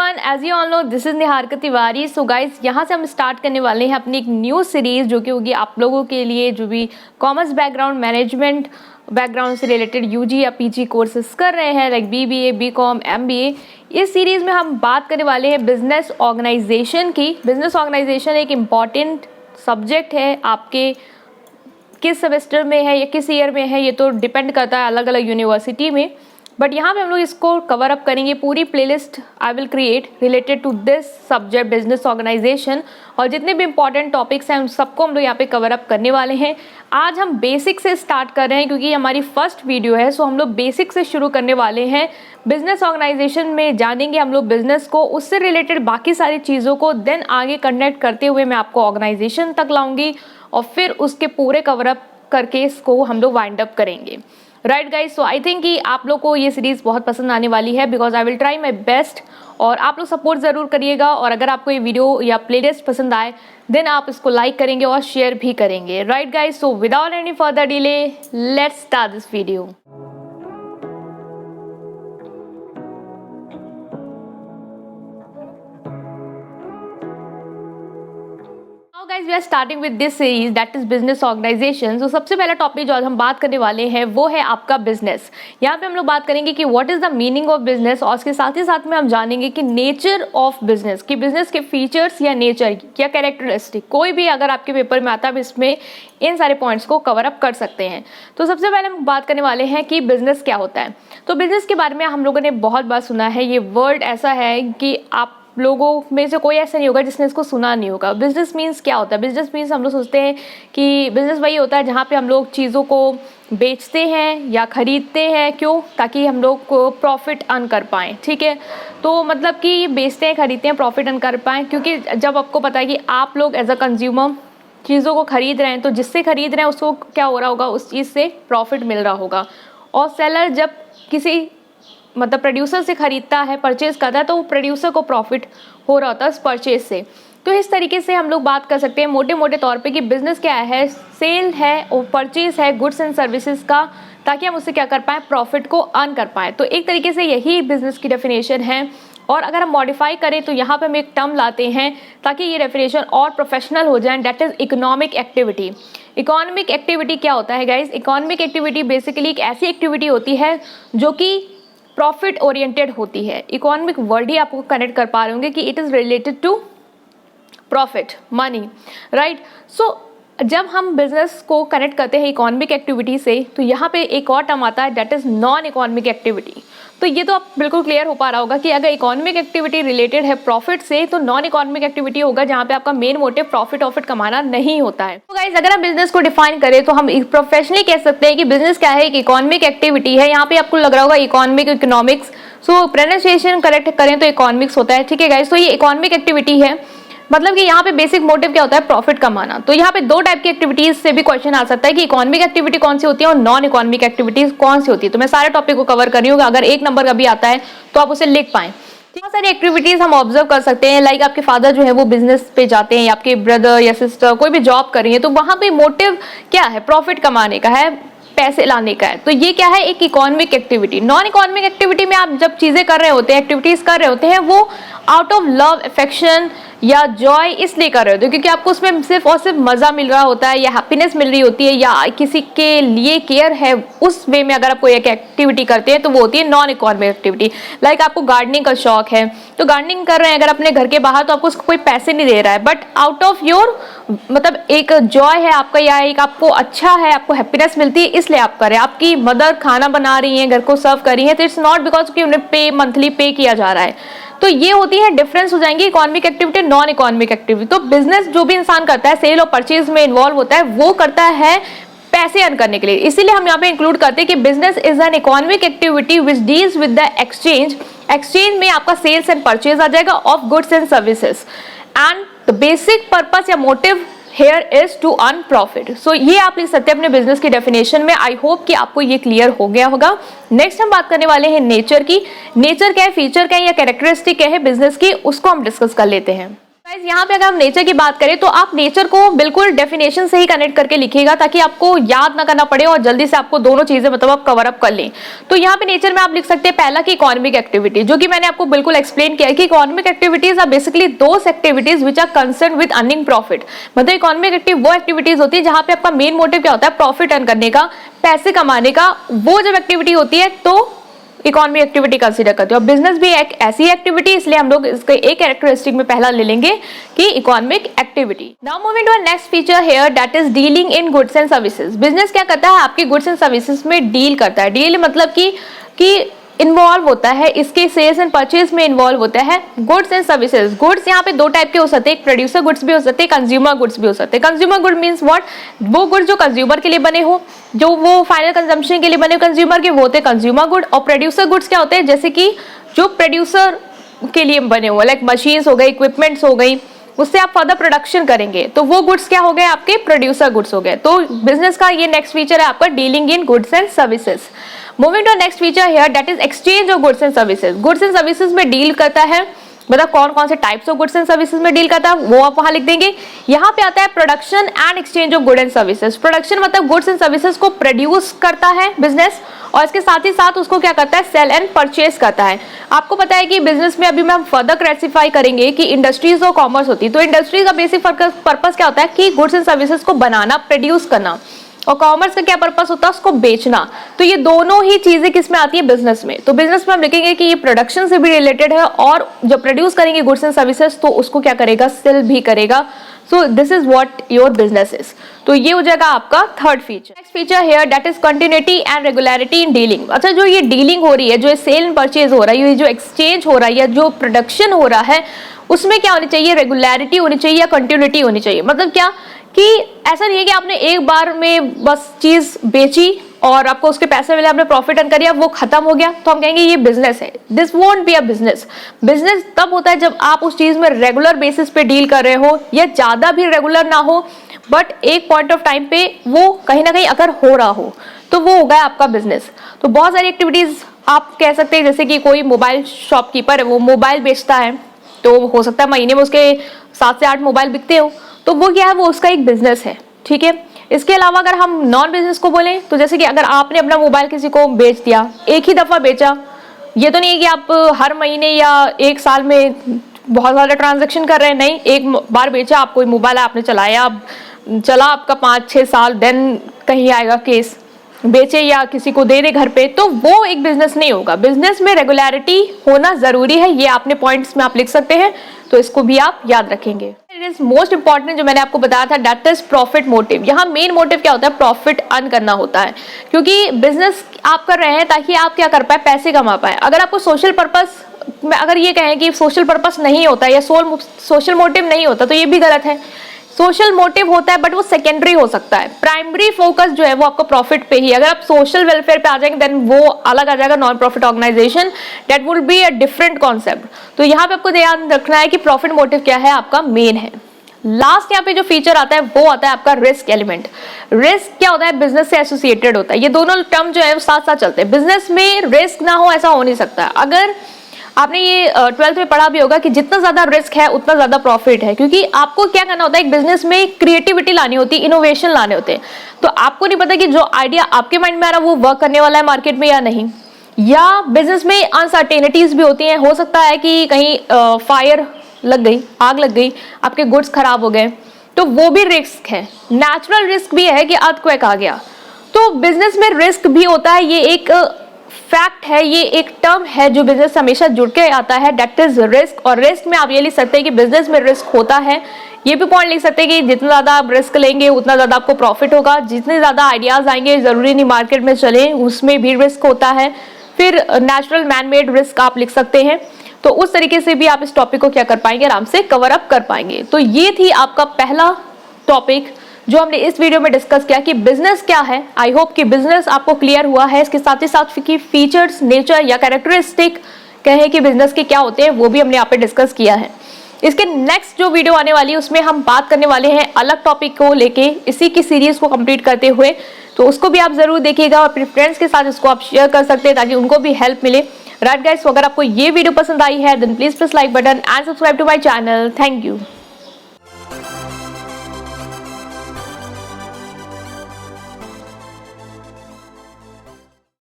Everyone, as you all know this is Niharika Tiwari. So guys, यहाँ से हम स्टार्ट करने वाले हैं अपनी एक न्यू सीरीज जो कि होगी आप लोगों के लिए जो भी कॉमर्स बैकग्राउंड, मैनेजमेंट बैकग्राउंड से रिलेटेड यूजी या पीजी कोर्सेज कर रहे हैं लाइक बीबीए, बीकॉम, एमबीए। इस सीरीज़ में हम बात करने वाले हैं बिजनेस ऑर्गेनाइजेशन की। बिजनेस ऑर्गेनाइजेशन एक इम्पॉर्टेंट सब्जेक्ट है, आपके किस सेमेस्टर में है या किस ईयर में है ये तो डिपेंड करता है अलग अलग यूनिवर्सिटी में, बट यहाँ पे हम लोग इसको कवर अप करेंगे। पूरी playlist I will create related to this subject business organisation, और जितने भी इंपॉर्टेंट टॉपिक्स हैं उन सबको हम लोग यहाँ पे कवर अप करने वाले हैं। आज हम बेसिक से स्टार्ट कर रहे हैं क्योंकि ये हमारी फर्स्ट वीडियो है, सो हम लोग बेसिक से शुरू करने वाले हैं। बिजनेस ऑर्गेनाइजेशन में जानेंगे हम लोग बिजनेस को, उससे रिलेटेड बाकी सारी चीज़ों को, देन आगे कनेक्ट करते हुए मैं आपको ऑर्गेनाइजेशन तक लाऊंगी और फिर उसके पूरे कवर अप करके इसको हम लोग वाइंड अप करेंगे। Right guys, so I think कि आप लोग को ये सीरीज़ बहुत पसंद आने वाली है because I will try my best, और आप लोग सपोर्ट ज़रूर करिएगा। और अगर आपको ये वीडियो या प्लेलिस्ट पसंद आए देन आप इसको लाइक करेंगे और शेयर भी करेंगे। Right guys, so without any further delay let's start this video. Guys, we are starting with this series that is business organisation. तो सबसे पहला टॉपिक जो आज हम बात करने वाले हैं वो है आपका बिजनेस। यहाँ पे हम लोग बात करेंगे कि what is the meaning of business, और उसके साथ ही साथ में हम जानेंगे कि नेचर ऑफ बिजनेस, कि बिजनेस के फीचर्स या नेचर या कैरेक्टरिस्टिक, कोई भी अगर आपके पेपर में आता है इसमें इन सारे पॉइंट्स को कवर अप कर सकते हैं। तो सबसे पहले हम बात करने वाले हैं कि बिजनेस क्या होता है। तो बिजनेस के बारे में हम लोगों ने बहुत बार सुना है, ये वर्ड ऐसा है कि आप लोगों में से कोई ऐसा नहीं होगा जिसने इसको सुना नहीं होगा। बिजनेस मीन्स क्या होता है? बिजनेस मीन्स हम लोग सोचते हैं कि बिजनेस वही होता है जहाँ पे हम लोग चीज़ों को बेचते हैं या खरीदते हैं। क्यों? ताकि हम लोग को प्रॉफिट अर्न कर पाएँ। ठीक है, तो मतलब कि बेचते हैं, खरीदते हैं, प्रॉफिट अर्न कर पाएँ। क्योंकि जब आपको पता है कि आप लोग एज अ कंज्यूमर चीज़ों को खरीद रहे हैं, तो जिससे खरीद रहे हैं उसको क्या हो रहा होगा, उस चीज़ से प्रॉफिट मिल रहा होगा। और सेलर जब किसी मतलब प्रोड्यूसर से खरीदता है, परचेज करता है, तो वो प्रोड्यूसर को प्रॉफिट हो रहा होता है उस परचेज से। तो इस तरीके से हम लोग बात कर सकते हैं मोटे मोटे तौर पे कि बिजनेस क्या है, सेल है और परचेज है गुड्स एंड सर्विसेज का, ताकि हम उससे क्या कर पाएँ, प्रॉफिट को अर्न कर पाएँ। तो एक तरीके से यही बिजनेस की डेफिनेशन है। और अगर हम मॉडिफाई करें तो यहाँ पे हम एक टर्म लाते हैं ताकि ये डेफिनेशन और प्रोफेशनल हो जाए, that is economic activity. Economic activity क्या होता है गाइज? इकोनॉमिक एक्टिविटी बेसिकली एक ऐसी एक्टिविटी होती है जो कि प्रॉफिट ओरिएंटेड होती है। इकोनॉमिक वर्ड ही आपको कनेक्ट कर पा रहे होंगे कि it is related to profit, money, right. So जब हम बिजनेस को कनेक्ट करते हैं इकोनॉमिक एक्टिविटी से, तो यहाँ पे एक और टर्म आता है that is non economic activity. तो ये तो आप बिल्कुल क्लियर हो पा रहा होगा कि अगर इकोनॉमिक एक्टिविटी रिलेटेड है प्रॉफिट से, तो नॉन इकोनॉमिक एक्टिविटी होगा जहाँ पे आपका मेन मोटिव प्रॉफिट कमाना नहीं होता है। तो गाइस, अगर हम बिजनेस को डिफाइन करें तो हम प्रोफेशनली कह सकते हैं कि बिजनेस क्या है, एक इकोनॉमिक एक्टिविटी है। यहाँ पे आपको लग रहा होगा इकोनॉमिक, इकोनॉमिक्स, सो प्रोनाउंसिएशन करेक्ट करें तो इकोनॉमिक्स होता है। ठीक है गाइस, तो ये इकोनॉमिक एक्टिविटी है, मतलब कि यहाँ पे बेसिक मोटिव क्या होता है, प्रॉफिट कमाना। तो यहाँ पे दो टाइप की एक्टिविटीज से भी क्वेश्चन आ सकता है कि इकोनॉमिक एक्टिविटी कौन सी होती है और नॉन इकोनॉमिक एक्टिविटीज कौन सी होती है। तो मैं सारे टॉपिक को कवर कर रही हूँ, अगर एक नंबर का भी आता है तो आप उसे लिख पाएं। बहुत सारी एक्टिविटीज हम ऑब्जर्व कर सकते हैं, लाइक आपके फादर जो है वो बिजनेस पे जाते हैं, या आपके ब्रदर या सिस्टर कोई भी जॉब कर रही है, तो वहां पे मोटिव क्या है, प्रॉफिट कमाने का है, पैसे लाने का है। तो ये क्या है, एक economic activity. Non economic activity में आप जब चीजें कर रहे होते हैं, एक्टिविटीज कर रहे होते हैं, वो आउट ऑफ लव, अफेक्शन या जॉय इसलिए कर रहे होते हैं क्योंकि आपको उसमें सिर्फ और सिर्फ मजा मिल रहा होता है, या हैप्पीनेस मिल रही होती है, या किसी के लिए केयर है, उस वे में अगर आप कोई एक एक्टिविटी करते हैं तो वो होती है नॉन इकोनॉमिक एक्टिविटी। लाइक आपको गार्डनिंग का शौक है, तो गार्डनिंग कर रहे हैं अगर अपने घर के बाहर, तो आपको उसको कोई पैसे नहीं दे रहा है, बट आउट ऑफ योर मतलब एक जॉय है आपका, या एक आपको अच्छा है, आपको हैप्पीनेस मिलती है, इसलिए आप कर रहे हैं। आपकी मदर खाना बना रही है, घर को सर्व कर रही है, तो इट्स नॉट बिकॉज कि उन्हें मंथली पे किया जा रहा है। तो ये होती है डिफरेंस हो जाएंगे economic activity, non economic activity. तो बिजनेस जो भी इंसान करता है, सेल और परचेज में इन्वॉल्व होता है, वो करता है पैसे अर्न करने के लिए। इसीलिए हम यहाँ पे इंक्लूड करते हैं कि business is an economic activity which deals with the exchange. Exchange में आपका सेल्स एंड परचेज आ जाएगा of goods and services, and the basic purpose या motive here is to earn profit. So ये आप लिख सकते हैं अपने बिजनेस की डेफिनेशन में। आई होप कि आपको ये क्लियर हो गया होगा। नेक्स्ट हम बात करने वाले हैं नेचर की। नेचर क्या है, फीचर क्या है या कैरेक्टरिस्टिक क्या है बिजनेस की, उसको हम डिस्कस कर लेते हैं। गाइस यहाँ पे अगर हम नेचर की बात करें तो आप नेचर को बिल्कुल डेफिनेशन से ही कनेक्ट करके लिखिएगा ताकि आपको याद ना करना पड़े और जल्दी से आपको दोनों चीजें मतलब आप कवर अप कर लें। तो यहाँ पे नेचर में आप लिख सकते हैं पहला कि इकोनॉमिक एक्टिविटी, जो कि मैंने आपको बिल्कुल एक्सप्लेन किया है कि economic activities are basically those activities which are concern with earning profit. मतलब इकोनॉमिक एक्टिव वो एक्टिविटीज होती है जहां पे आपका मेन मोटिव क्या होता है, प्रॉफिट अर्न करने का, पैसे कमाने का। वो जब एक्टिविटी होती है तो इकोनॉमिक एक्टिविटी कंसीडर करते हो। बिजनेस भी एक ऐसी एक्टिविटी, इसलिए हम लोग इसके एक कैरेक्टरिस्टिक में पहला ले लेंगे कि economic activity. Now moving to next feature here, that is dealing in goods and services. Business क्या करता है, आपके गुड्स एंड सर्विसेज में डील करता है। डील मतलब कि इन्वॉल्व होता है, इसके सेल्स एंड परचेज में इन्वॉल्व होता है। गुड्स एंड सर्विसेज, गुड्स यहाँ पे दो टाइप के हो सकते हैं, एक प्रोड्यूसर गुड्स भी हो सकते हैं, कंज्यूमर गुड्स भी हो सकते हैं। कंज्यूमर गुड मीन्स व्हाट, वो गुड्स जो कंज्यूमर के लिए बने हो, जो वो फाइनल कंजम्पशन के लिए बने कंज्यूमर के, वो होते हैं कंज्यूमर गुड। और प्रोड्यूसर गुड्स क्या होते हैं, जैसे कि जो प्रोड्यूसर के लिए बने हो, लाइक मशीन्स हो गई, इक्विपमेंट्स हो गई, उससे आप फर्दर प्रोडक्शन करेंगे तो वो गुड्स क्या हो गए, आपके प्रोड्यूसर गुड्स हो गए। तो बिजनेस का ये नेक्स्ट फीचर है आपका dealing in goods and services. Moving to next feature here, that is exchange of goods and services. Goods and services में डील करता है, मतलब कौन कौन से types of goods and services में डील करता है वो आप वहां लिख देंगे। यहाँ पे आता है production and exchange of good and services. Production मतलब गुड्स एंड सर्विसेज को प्रोड्यूस करता है बिजनेस, और इसके साथ ही साथ उसको क्या करता है, सेल एंड परचेज करता है। आपको पता है कि बिजनेस में अभी में हम फर्दर क्लासिफाई करेंगे कि इंडस्ट्रीज और कॉमर्स होती है। तो इंडस्ट्री का बेसिक पर्पस क्या होता है कि गुड्स एंड सर्विसेज को बनाना, प्रोड्यूस करना, और कॉमर्स का क्या पर्पस होता है, उसको बेचना। तो ये दोनों ही चीजें किसमें आती है, बिजनेस में। तो बिजनेस में हम लिखेंगे कि ये प्रोडक्शन से भी रिलेटेड है, और जब प्रोड्यूस करेंगे गुड्स एंड सर्विसेज तो उसको क्या करेगा, सेल भी करेगा। So this is what your business is. तो ये हो जाएगा आपका third feature. Next feature here, that is continuity and regularity in dealing. अच्छा, जो ये डीलिंग हो रही है, जो सेल एंड परचेज हो रहा है, ये जो एक्सचेंज हो रहा है या जो प्रोडक्शन हो रहा है, उसमें क्या होनी चाहिए, रेगुलरिटी होनी चाहिए या कंटिन्यूटी होनी चाहिए। मतलब क्या कि ऐसा नहीं है कि आपने एक बार में बस चीज बेची और आपको उसके पैसे मिले, आपने प्रॉफिट अर्न किया, वो खत्म हो गया तो हम कहेंगे ये बिजनेस है। This won't be a business. Business तब होता है जब आप उस चीज में रेगुलर बेसिस पे डील कर रहे हो, या ज्यादा भी रेगुलर ना हो, बट एक पॉइंट ऑफ टाइम पे वो कहीं ना कहीं अगर हो रहा हो तो वो हो गया आपका बिजनेस। तो बहुत सारी एक्टिविटीज आप कह सकते हैं, जैसे कि कोई मोबाइल शॉपकीपर है, वो मोबाइल बेचता है, तो हो सकता है महीने में उसके 7 से 8 मोबाइल बिकते हो, तो वो क्या है, वो उसका एक बिजनेस है। ठीक है, इसके अलावा अगर हम नॉन बिजनेस को बोलें तो जैसे कि अगर आपने अपना मोबाइल किसी को बेच दिया, एक ही दफा बेचा, ये तो नहीं है कि आप हर महीने या एक साल में बहुत सारे ट्रांजैक्शन कर रहे हैं, नहीं, एक बार बेचा, आप कोई मोबाइल आपने चलाया, चला आपका 5-6 साल, देन कहीं आएगा केस, बेचे या किसी को दे दे घर पे, तो वो एक बिजनेस नहीं होगा। बिजनेस में रेगुलरिटी होना जरूरी है, ये आपने पॉइंट्स में आप लिख सकते हैं, तो इसको भी आप याद रखेंगे। इट इज मोस्ट इंपॉर्टेंट, जो मैंने आपको बताया था, दैट इज प्रॉफिट मोटिव। यहाँ मेन मोटिव क्या होता है, प्रॉफिट अर्न करना होता है, क्योंकि बिजनेस आप कर रहे हैं ताकि आप क्या कर पाए, पैसे कमा पाए। अगर आपको सोशल पर्पस में अगर ये कहें कि सोशल पर्पस नहीं होता या सोशल मोटिव नहीं होता, तो ये भी गलत है। सोशल मोटिव होता है बट वो सेकेंडरी हो सकता है, प्राइमरी फोकस जो है वो आपका प्रॉफिट पे ही। अगर आप सोशल वेलफेयर पे आ जाएंगे देन वो अलग आ जाएगा, non profit organisation, that will be a different concept. तो यहाँ पे आपको ध्यान रखना है कि प्रॉफिट मोटिव क्या है, आपका मेन है। लास्ट यहाँ पे जो फीचर आता है वो आता है आपका रिस्क एलिमेंट। रिस्क क्या होता है, बिजनेस से एसोसिएटेड होता है। ये दोनों टर्म जो है वो साथ साथ चलते हैं। बिजनेस में रिस्क ना हो ऐसा हो नहीं सकता। अगर आपने ये 12th में पढ़ा भी होगा कि जितना ज्यादा रिस्क है उतना ज्यादा प्रॉफिट है, क्योंकि आपको क्या करना होता है, एक बिजनेस में क्रिएटिविटी लानी होती है, इनोवेशन लाने होते हैं। तो आपको नहीं पता कि जो आइडिया आपके माइंड में आ रहा है वो वर्क करने वाला है मार्केट में या नहीं, या बिजनेस में अनसर्टेनिटीज भी होती हैं। हो सकता है कि कहीं फायर लग गई, आग लग गई, आपके गुड्स खराब हो गए, तो वो भी रिस्क है। नेचुरल रिस्क भी है कि अर्थक्वेक आ गया, तो बिजनेस में रिस्क भी होता है। ये एक फैक्ट है, ये एक टर्म है जो बिजनेस हमेशा जुड़ के आता है, दैट इज रिस्क। और रिस्क में आप ये लिख सकते हैं कि बिजनेस में रिस्क होता है। ये भी पॉइंट लिख सकते हैं कि जितना ज्यादा आप रिस्क लेंगे उतना ज्यादा आपको प्रॉफिट होगा। जितने ज्यादा आइडियाज आएंगे, जरूरी नहीं मार्केट में चले, उसमें भी रिस्क होता है। फिर नेचुरल मैन मेड रिस्क आप लिख सकते हैं। तो उस तरीके से भी आप इस टॉपिक को क्या कर पाएंगे, आराम से कवर अप कर पाएंगे। तो ये थी आपका पहला टॉपिक जो हमने इस वीडियो में डिस्कस किया कि बिजनेस क्या है। आई होप कि बिजनेस आपको क्लियर हुआ है। इसके साथ ही साथ की फीचर्स, नेचर या कैरेक्टरिस्टिक कहें कि बिजनेस के क्या होते हैं, वो भी हमने यहाँ पे डिस्कस किया है। इसके नेक्स्ट जो वीडियो आने वाली है उसमें हम बात करने वाले हैं अलग टॉपिक को लेके, इसी की सीरीज को कंप्लीट करते हुए। तो उसको भी आप जरूर देखिएगा और अपने फ्रेंड्स के साथ इसको आप शेयर कर सकते हैं ताकि उनको भी हेल्प मिले। राइट गाइस, अगर आपको ये वीडियो पसंद आई है then please press like button and subscribe to my channel. Thank you.